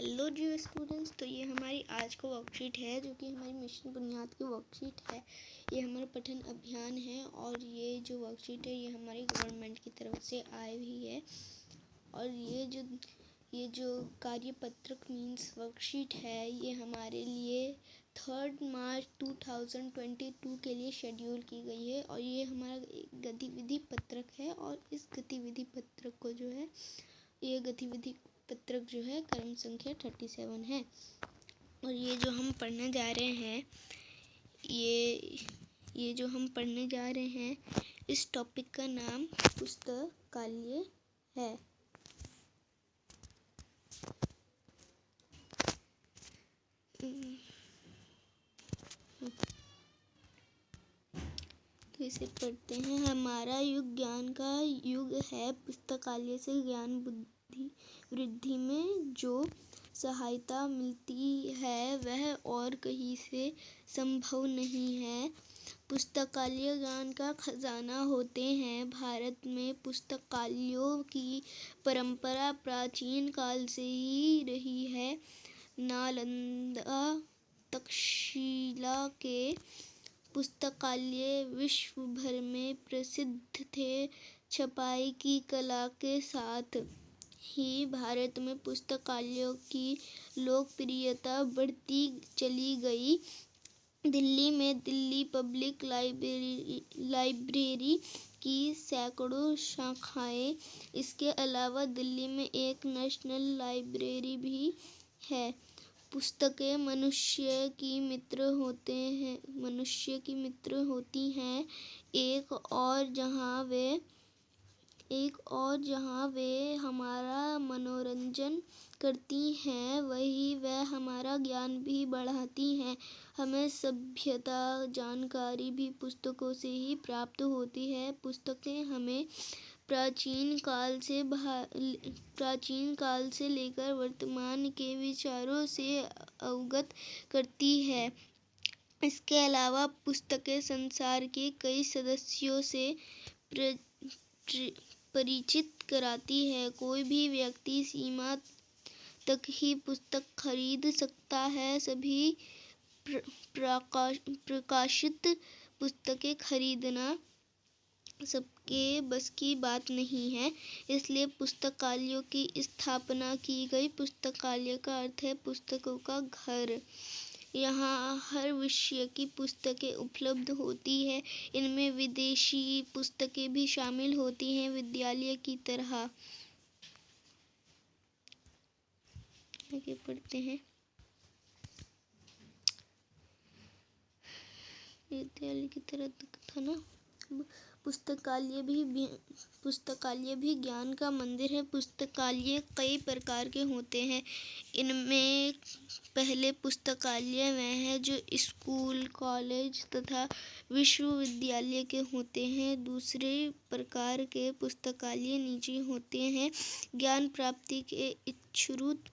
Hello dear students, तो ये हमारी आज का वर्कशीट है जो कि हमारी मिशन बुनियाद की वर्कशीट है। ये हमारा पठन अभियान है और ये जो वर्कशीट है ये हमारी गवर्नमेंट की तरफ से आई हुई है। और ये जो कार्यपत्रक मीन्स वर्कशीट है ये हमारे लिए 3 मार्च 2022 के लिए शेड्यूल की गई है। और ये हमारा गतिविधि पत्रक है और इस गतिविधि पत्रक को जो है ये गतिविधि पत्रक जो है क्रम संख्या 37 है। और ये जो हम पढ़ने जा रहे हैं ये जो हम पढ़ने जा रहे हैं इस टॉपिक का नाम पुस्तकालय है। तो इसे पढ़ते हैं। हमारा युग ज्ञान का युग है। पुस्तकालय से ज्ञान बुद्धि वृद्धि में जो सहायता मिलती है वह और कहीं से संभव नहीं है। पुस्तकालय ज्ञान का खजाना होते हैं। भारत में पुस्तकालयों की परंपरा प्राचीन काल से ही रही है। नालंदा तक्षशिला के पुस्तकालय विश्व भर में प्रसिद्ध थे। छपाई की कला के साथ ही भारत में पुस्तकालयों की लोकप्रियता बढ़ती चली गई। दिल्ली में दिल्ली पब्लिक लाइब्रेरी की सैकड़ों शाखाएं, इसके अलावा दिल्ली में एक नेशनल लाइब्रेरी भी है। पुस्तकें मनुष्य की मित्र होती हैं। एक और जहाँ वे हमारा मनोरंजन करती हैं वहीं वह हमारा ज्ञान भी बढ़ाती हैं। हमें सभ्यता जानकारी भी पुस्तकों से ही प्राप्त होती है। पुस्तकें हमें प्राचीन काल से लेकर वर्तमान के विचारों से अवगत करती है। इसके अलावा पुस्तकें संसार के कई सदस्यों से परिचित कराती है। कोई भी व्यक्ति सीमा तक ही पुस्तक खरीद सकता है। सभी प्रकाशित पुस्तकें खरीदना सबके बस की बात नहीं है, इसलिए पुस्तकालयों की स्थापना की गई। पुस्तकालय का अर्थ है पुस्तकों का घर। यहाँ हर विषय की पुस्तकें उपलब्ध होती है। इनमें विदेशी पुस्तकें भी शामिल होती हैं। विद्यालय की तरह आगे पढ़ते हैं। विद्यालय की तरह था ना। पुस्तकालय भी ज्ञान का मंदिर है। पुस्तकालय कई प्रकार के होते हैं। इनमें पहले पुस्तकालय वह है जो स्कूल, कॉलेज तथा विश्वविद्यालय के होते हैं। दूसरे प्रकार के पुस्तकालय निजी होते हैं। ज्ञान प्राप्ति के इच्छुक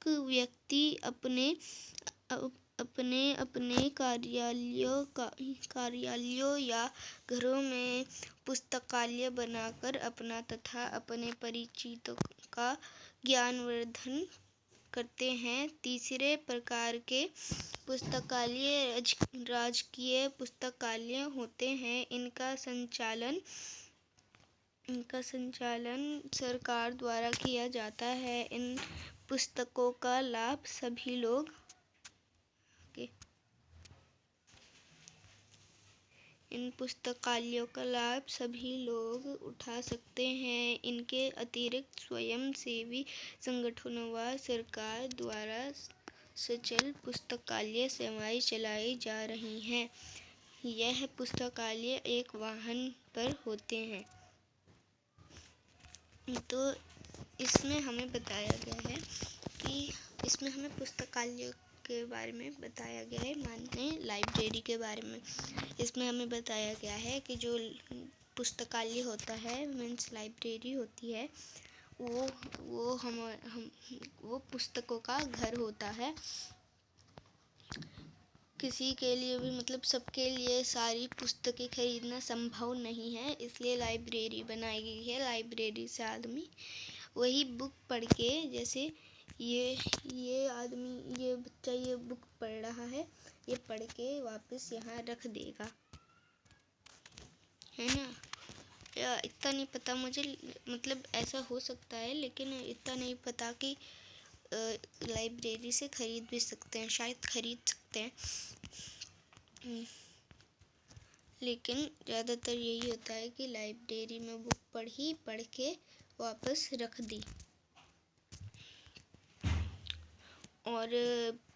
व्यक्ति अपने कार्यालयों या घरों में पुस्तकालय बनाकर अपना तथा अपने परिचितों का ज्ञानवर्धन करते हैं। तीसरे प्रकार के पुस्तकालय राजकीय पुस्तकालय होते हैं। इनका संचालन सरकार द्वारा किया जाता है। इन पुस्तकों का लाभ इन पुस्तकालयों का लाभ सभी लोग उठा सकते हैं। इनके अतिरिक्त स्वयंसेवी संगठनों व सरकार द्वारा सचल पुस्तकालय सेवाएं चलाई जा रही हैं। यह पुस्तकालय एक वाहन पर होते हैं। तो इसमें हमें बताया गया है कि इसमें हमें पुस्तकालय के बारे में बताया गया है, माने लाइब्रेरी के बारे में। इसमें हमें बताया गया है कि जो पुस्तकालय होता है मीन्स लाइब्रेरी होती है वो पुस्तकों का घर होता है। किसी के लिए भी मतलब सबके लिए सारी पुस्तकें खरीदना संभव नहीं है, इसलिए लाइब्रेरी बनाई गई है। लाइब्रेरी से आदमी वही बुक पढ़ के, जैसे ये आदमी, ये बच्चा ये बुक पढ़ रहा है, ये पढ़ के वापस यहाँ रख देगा, है ना। या इतना नहीं पता मुझे, मतलब ऐसा हो सकता है, लेकिन इतना नहीं पता कि लाइब्रेरी से ख़रीद भी सकते हैं, शायद ख़रीद सकते हैं। लेकिन ज़्यादातर यही होता है कि लाइब्रेरी में बुक पढ़ के वापस रख दी। और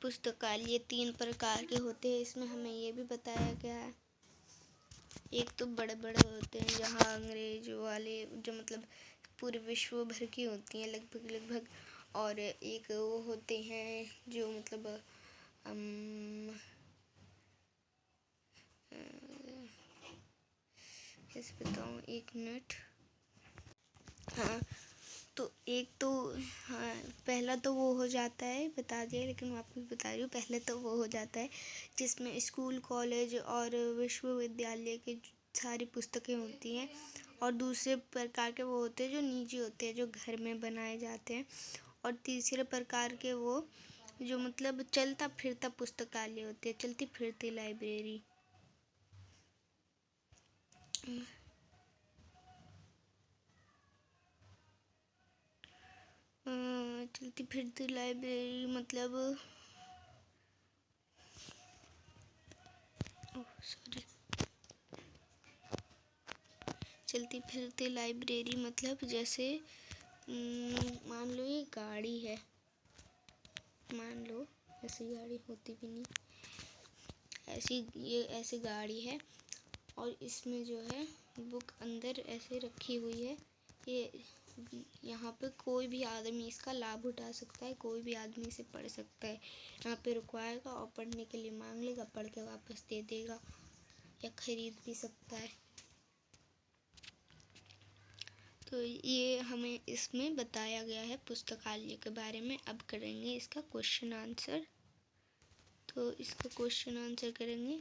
पुस्तकालय 3 प्रकार के होते हैं, इसमें हमें ये भी बताया गया है। एक तो बड़े बड़े होते हैं, जहाँ अंग्रेज वाले, जो मतलब पूरे विश्व भर की होती हैं लगभग। और एक वो होते हैं जो मतलब कैसे बताऊँ, 1 मिनट। हाँ, तो एक तो, हाँ, पहला तो वो हो जाता है, बता दिया, लेकिन मैं आपको बता रही हूँ। पहले तो वो हो जाता है जिसमें स्कूल, कॉलेज और विश्वविद्यालय की सारी पुस्तकें होती हैं। और दूसरे प्रकार के वो होते हैं जो निजी होते हैं, जो घर में बनाए जाते हैं। और तीसरे प्रकार के वो जो मतलब चलता फिरता पुस्तकालय होते हैं, चलती फिरती लाइब्रेरी। चलती फिरती लाइब्रेरी मतलब, सॉरी, चलती फिरती लाइब्रेरी मतलब जैसे मान लो ये गाड़ी है, मान लो ऐसी गाड़ी होती भी नहीं, ये ऐसी गाड़ी है, और इसमें जो है बुक अंदर ऐसे रखी हुई है। ये यहाँ पे कोई भी आदमी इसका लाभ उठा सकता है, कोई भी आदमी इसे पढ़ सकता है। यहाँ पे रुकवाएगा और पढ़ने के लिए मांग लेगा, पढ़ के वापस दे देगा, या खरीद भी सकता है। तो ये हमें इसमें बताया गया है पुस्तकालय के बारे में। अब करेंगे इसका क्वेश्चन आंसर। तो इसका क्वेश्चन आंसर करेंगे।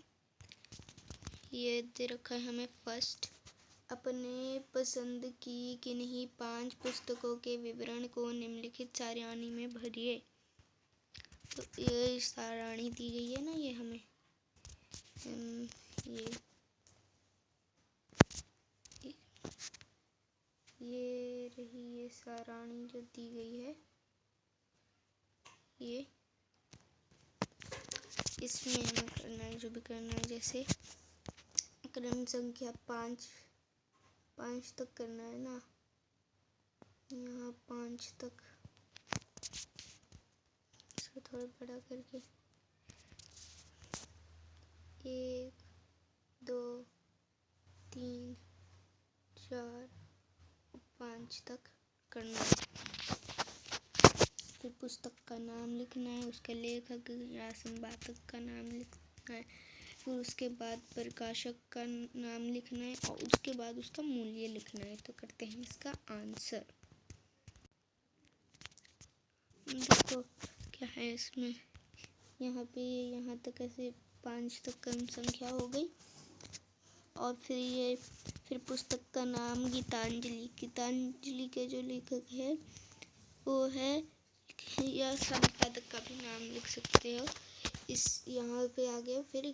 ये दे रखा है हमें, फर्स्ट, अपने पसंद की किन्हीं 5 पुस्तकों के विवरण को निम्नलिखित सारणी में भरिए। तो ये सारणी दी गई है ना, ये हमें ये रही ये सारणी जो दी गई है। ये इसमें हमें करना है जो भी करना है, जैसे क्रम संख्या 5 तक करना है ना, यहाँ 5 तक, इसको थोड़ा बड़ा करके 1 2 3 4 5 तक करना है। फिर पुस्तक का नाम लिखना है, उसके लेखक या संपादक का नाम लिखना है, फिर उसके बाद प्रकाशक का नाम लिखना है, और उसके बाद उसका मूल्य लिखना है। तो करते हैं इसका आंसर। देखो क्या है इसमें, यहाँ पे यहाँ तक ऐसे 5 तक क्रम संख्या हो गई। और फिर पुस्तक का नाम गीतांजलि के जो लेखक है वो है, या संपादक का भी नाम लिख सकते हो। इस यहाँ पे आ गया। फिर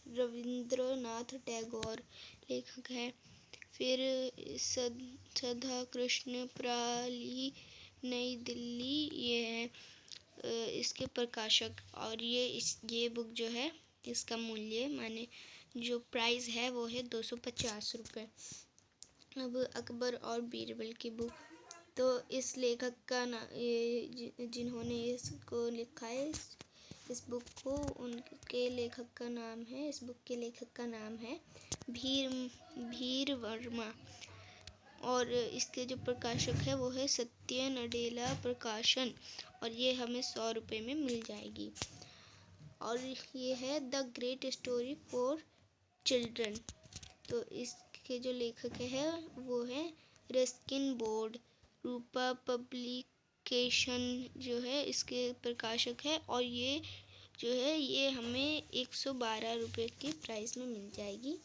रविंद्रनाथ टैगोर लेखक है। फिर सदा कृष्ण प्राली, नई दिल्ली, ये है इसके प्रकाशक। और ये बुक जो है, इसका मूल्य माने जो प्राइस है वो है 250 रुपये। अब अकबर और बीरबल की बुक, तो इस लेखक का जिन्होंने इसको लिखा है, इस बुक को, उनके लेखक का नाम है, इस बुक के लेखक का नाम है भीर वर्मा। और इसके जो प्रकाशक है वो है सत्य नडेला प्रकाशन, और ये हमें 100 रुपये में मिल जाएगी। और ये है the great story for children. तो इसके जो लेखक है वो है रस्किन बोर्ड। रूपा पब्लिकेशन जो है इसके प्रकाशक है, और ये जो है ये हमें 112 रुपये के प्राइस में मिल जाएगी।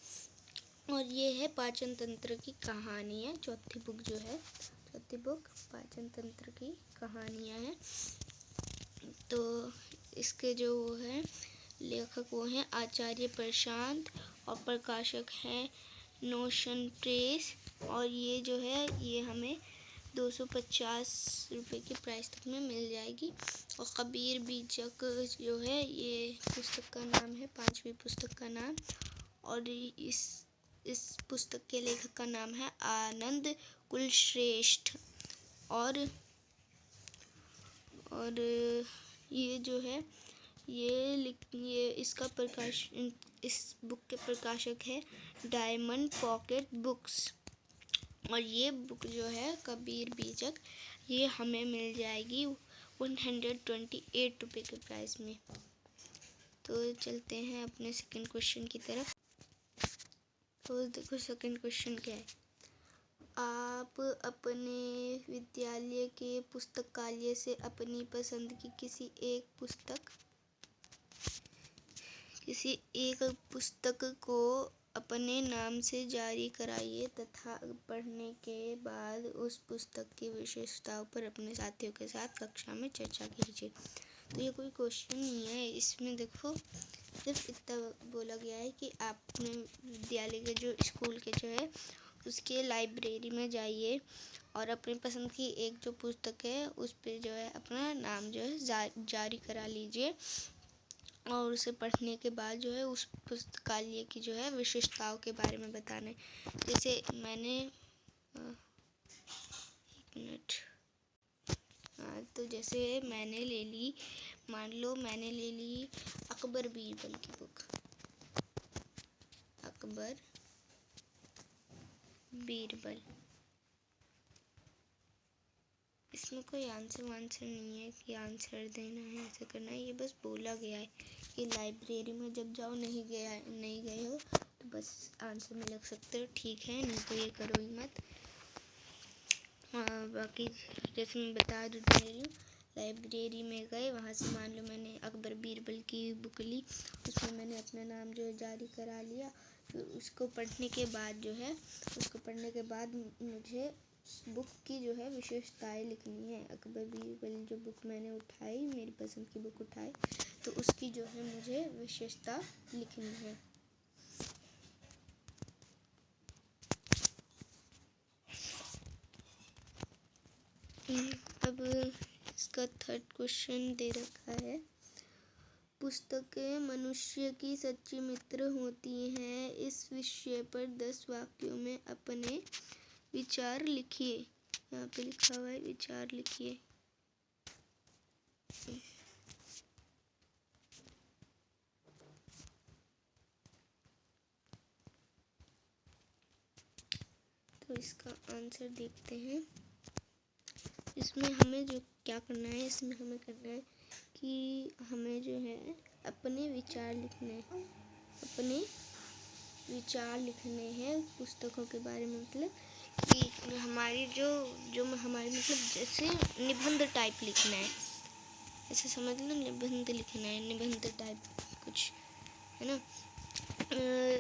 और ये है पाचन तंत्र की कहानी है, चौथी बुक जो है चौथी बुक पाचन तंत्र की कहानियाँ हैं। तो इसके जो वो है लेखक वो हैं आचार्य प्रशांत और प्रकाशक हैं नोशन प्रेस। और ये जो है ये हमें 250 रुपये के प्राइस तक में मिल जाएगी। और कबीर बीजक जो है ये पुस्तक का नाम है, 5वीं पुस्तक का नाम। और इस पुस्तक के लेखक का नाम है आनंद कुलश्रेष्ठ। और ये जो है ये इसका इस बुक के प्रकाशक है डायमंड पॉकेट बुक्स। और ये बुक जो है कबीर बीजक ये हमें मिल जाएगी 128 रुपये के प्राइस में। तो चलते हैं अपने सेकंड क्वेश्चन की तरफ। तो देखो सेकंड क्वेश्चन क्या है। आप अपने विद्यालय के पुस्तकालय से अपनी पसंद की किसी एक पुस्तक को अपने नाम से जारी कराइए तथा पढ़ने के बाद उस पुस्तक की विशेषताओं पर अपने साथियों के साथ कक्षा में चर्चा कीजिए। तो ये कोई क्वेश्चन नहीं है, इसमें देखो सिर्फ इतना बोला गया है कि आप अपने विद्यालय के जो स्कूल के जो है उसके लाइब्रेरी में जाइए और अपनी पसंद की एक जो पुस्तक है उस पर जो है अपना नाम जो है जारी करा लीजिए। और उसे पढ़ने के बाद जो है उस पुस्तकालय की जो है विशेषताओं के बारे में बताना है। जैसे मैंने एक मिनट तो जैसे मैंने ले ली, मान लो मैंने ले ली अकबर बीरबल की बुक, अकबर बीरबल। इसमें कोई आंसर नहीं है कि आंसर देना है, ऐसा करना है। ये बस बोला गया है कि लाइब्रेरी में जब जाओ नहीं गए हो तो बस आंसर में लिख सकते हो, ठीक है, नहीं तो ये करो ही मत। बाकी जैसे मैं बता दे रही हूँ, लाइब्रेरी में गए, वहाँ से मान लो मैंने अकबर बीरबल की बुक ली, उसमें मैंने अपना नाम जो है जारी करा लिया। फिर उसको पढ़ने के बाद मुझे बुक की जो है विशेषताएं लिखनी है। अकबर बीरबल जो बुक मैंने उठाई, मेरी पसंद की बुक उठाई, तो उसकी जो है मुझे विशेषता लिखनी है। अब इसका थर्ड क्वेश्चन दे रखा है। पुस्तकें मनुष्य की सच्ची मित्र होती हैं, इस विषय पर 10 वाक्यों में अपने विचार लिखिए। यहाँ पे लिखा हुआ है विचार लिखिए। तो इसका आंसर देखते हैं। इसमें हमें जो क्या करना है, इसमें हमें करना है कि हमें जो है अपने विचार लिखने हैं पुस्तकों के बारे में। मतलब कि हमारी जो हमारी मतलब जैसे निबंध टाइप लिखना है, ऐसे समझ लो, निबंध लिखना है, निबंध टाइप कुछ है ना।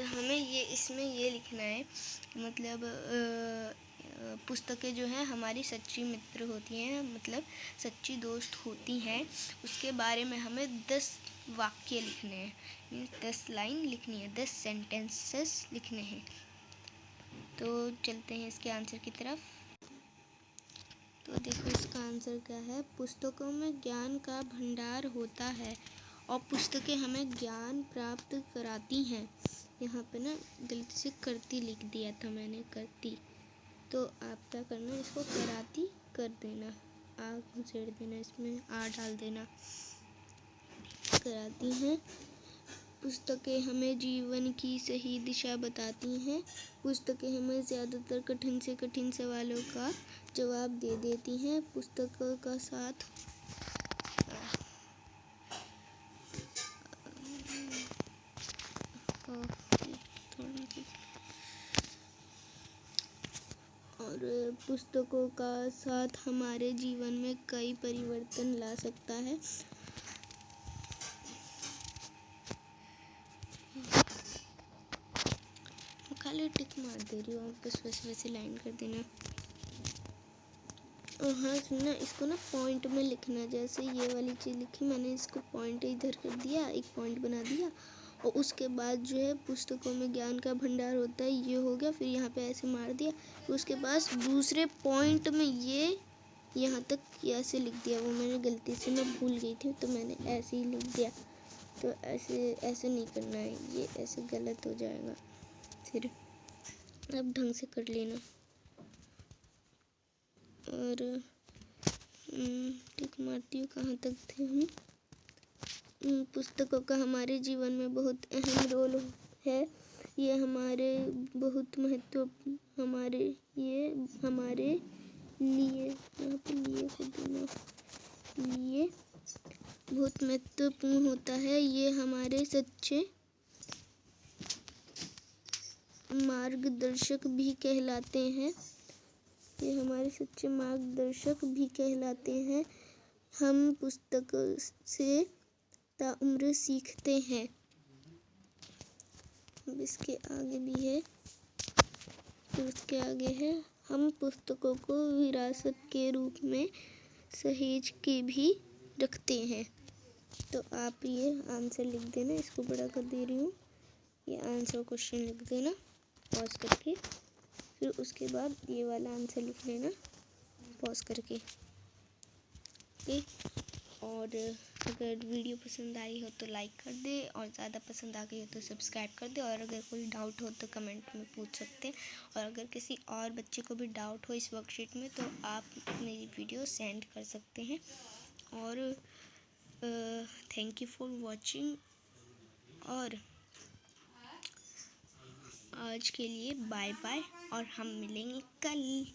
हमें ये इसमें ये लिखना है, मतलब पुस्तकें जो हैं हमारी सच्ची मित्र होती हैं, मतलब सच्ची दोस्त होती हैं, उसके बारे में हमें 10 वाक्य लिखने हैं, मीन्स 10 लाइन लिखनी है, 10 सेंटेंसेस लिखने हैं। तो चलते हैं इसके आंसर की तरफ। तो देखो इसका आंसर क्या है। पुस्तकों में ज्ञान का भंडार होता है और पुस्तकें हमें ज्ञान प्राप्त कराती हैं। यहाँ पे ना गलती से करती लिख दिया था मैंने, करती, तो आप क्या करना, इसको कराती कर देना, आ घुसेड़ देना, इसमें आ डाल देना, कराती हैं। पुस्तकें हमें जीवन की सही दिशा बताती हैं। पुस्तकें हमें ज़्यादातर कठिन से कठिन सवालों का जवाब दे देती हैं। पुस्तकों का साथ और पुस्तकों का साथ हमारे जीवन में कई परिवर्तन ला सकता है। खाली टिक मार दे रही हूँ, आप बस वैसे लाइन कर देना। हाँ सुनना, इसको ना पॉइंट में लिखना। जैसे ये वाली चीज़ लिखी मैंने, इसको पॉइंट इधर कर दिया, एक पॉइंट बना दिया। और उसके बाद जो है पुस्तकों में ज्ञान का भंडार होता है, ये हो गया। फिर यहाँ पे ऐसे मार दिया। उसके बाद दूसरे पॉइंट में ये यहाँ तक ऐसे लिख दिया। वो मैंने गलती से, मैं भूल गई थी तो मैंने ऐसे ही लिख दिया। तो ऐसे नहीं करना है, ये ऐसे गलत हो जाएगा। फिर अब ढंग से कर लेना। और टिक मारती हूँ। कहाँ तक थे हम? पुस्तकों का हमारे जीवन में बहुत अहम रोल है। ये हमारे बहुत महत्व हमारे लिए, यहाँ पे लिए को देना, लिए बहुत महत्वपूर्ण होता है। ये हमारे सच्चे मार्गदर्शक भी कहलाते हैं। ये हमारे सच्चे मार्गदर्शक भी कहलाते हैं। हम पुस्तक से ताउम्र सीखते हैं। इसके आगे भी है, तो उसके आगे है, हम पुस्तकों को विरासत के रूप में सहेज के भी रखते हैं। तो आप ये आंसर लिख देना। इसको बड़ा कर दे रही हूँ। ये आंसर क्वेश्चन लिख देना पॉज करके। फिर उसके बाद ये वाला आंसर लिख लेना पॉज करके। ओके। और अगर वीडियो पसंद आई हो तो लाइक कर दे, और ज़्यादा पसंद आ गई हो तो सब्सक्राइब कर दे। और अगर कोई डाउट हो तो कमेंट में पूछ सकते हैं। और अगर किसी और बच्चे को भी डाउट हो इस वर्कशीट में तो आप मेरी वीडियो सेंड कर सकते हैं। और थैंक यू फॉर वॉचिंग। और आज के लिए बाय बाय, और हम मिलेंगे कल।